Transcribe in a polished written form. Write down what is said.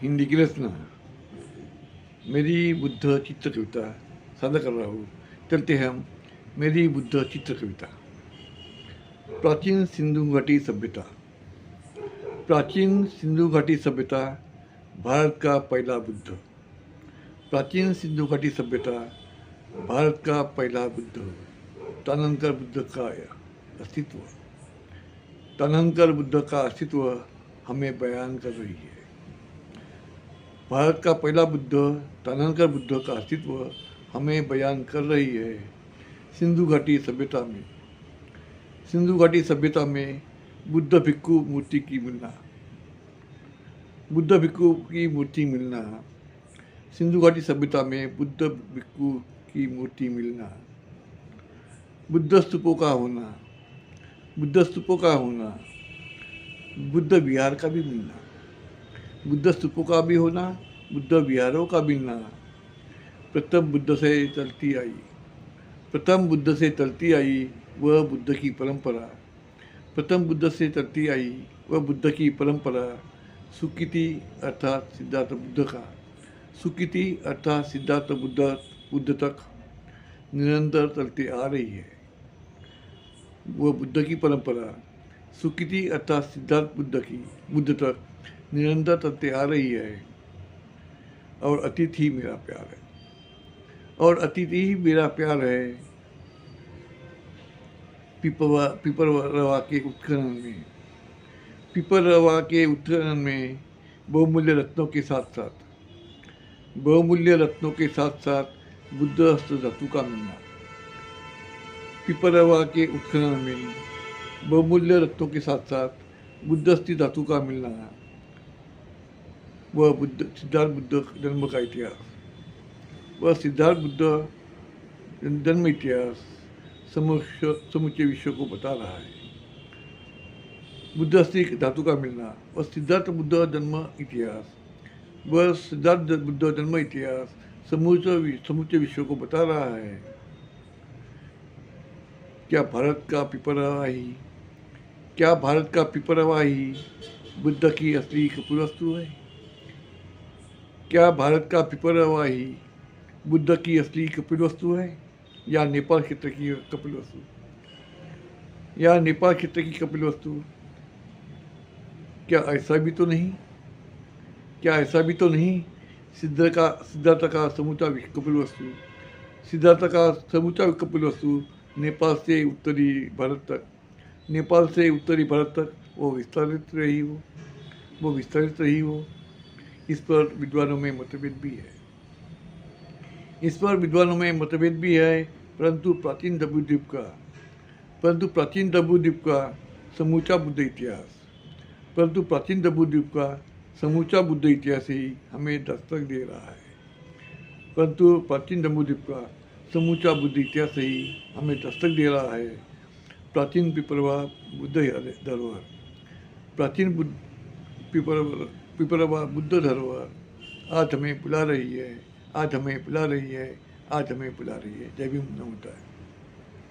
हिंदी की रचना मेरी बुद्ध चित्र कविता साझा कर रहा हूँ। चलते हैं हम मेरी बुद्ध चित्र कविता। प्राचीन सिंधु घाटी सभ्यता। प्राचीन सिंधु घाटी सभ्यता भारत का पहला बुद्ध। प्राचीन सिंधु घाटी सभ्यता भारत का पहला बुद्ध। तनंकर बुद्ध का अस्तित्व। तनंकर बुद्ध का अस्तित्व हमें बयान कर रही है। भारत का पहला बुद्ध तनंकर बुद्ध का अस्तित्व हमें बयान कर रही है। सिंधु घाटी सभ्यता में सिंधु घाटी सभ्यता में बुद्ध भिक्खु मूर्ति की मिलना। बुद्ध भिक्खु की मूर्ति मिलना। सिंधु घाटी सभ्यता में बुद्ध भिक्खु की मूर्ति मिलना। बुद्ध स्तूपों का होना। बुद्ध स्तूपों का होना। बुद्ध विहार का भी मिलना। बुद्ध स्तूपों का भी होना। बुद्ध विहारों का मिलना। प्रथम बुद्ध से चलती आई। प्रथम बुद्ध से चलती आई वह बुद्ध की परंपरा। प्रथम बुद्ध से चलती आई वह बुद्ध की परंपरा सुकृति अर्थात सिद्धार्थ बुद्ध का। सुकृति अर्थात सिद्धार्थ बुद्ध तक निरंतर चलती आ रही है। वह बुद्ध की परंपरा सुकृति अर्थात सिद्धार्थ बुद्ध तक निरंतर चलती आ रही है। और अतीत ही मेरा प्यार है। और अतीत ही मेरा प्यार है। पिपरवा के उत्खनन में बहुमूल्य रत्नों के साथ साथ बुद्ध हस्त धातु का मिलना। पिपरवा के उत्खनन में बहुमूल्य रत्नों के साथ साथ बुद्ध हस्त धातु का मिलना। वह सिद्धार्थ बुद्ध जन्म का इतिहास। वह सिद्धार्थ बुद्ध जन्म इतिहास समूचे विश्व को बता रहा है। बुद्ध हस्ती धातु का मिलना वह सिद्धार्थ बुद्ध जन्म इतिहास। वह सिद्धार्थ बुद्ध जन्म इतिहास समूचे विश्व को बता रहा है। क्या भारत का पिपरवा ही बुद्ध की असली कपिल वस्तु है? क्या भारत का पिपरवा ही बुद्ध की असली कपिल वस्तु है या नेपाल क्षेत्र की कपिल वस्तु? क्या ऐसा भी तो नहीं? सिद्धार्थ का समूचा कपिल वस्तु नेपाल से उत्तरी भारत तक वो विस्तारित रही हो। इस पर विद्वानों में मतभेद भी है। परंतु प्राचीन जम्बूद्वीप का समूचा बुद्ध इतिहास ही हमें दस्तक दे रहा है। प्राचीन पिपरवा बुद्ध धरोहर आज हमें बुला रही है। जय भीम। नमो बुद्धाय।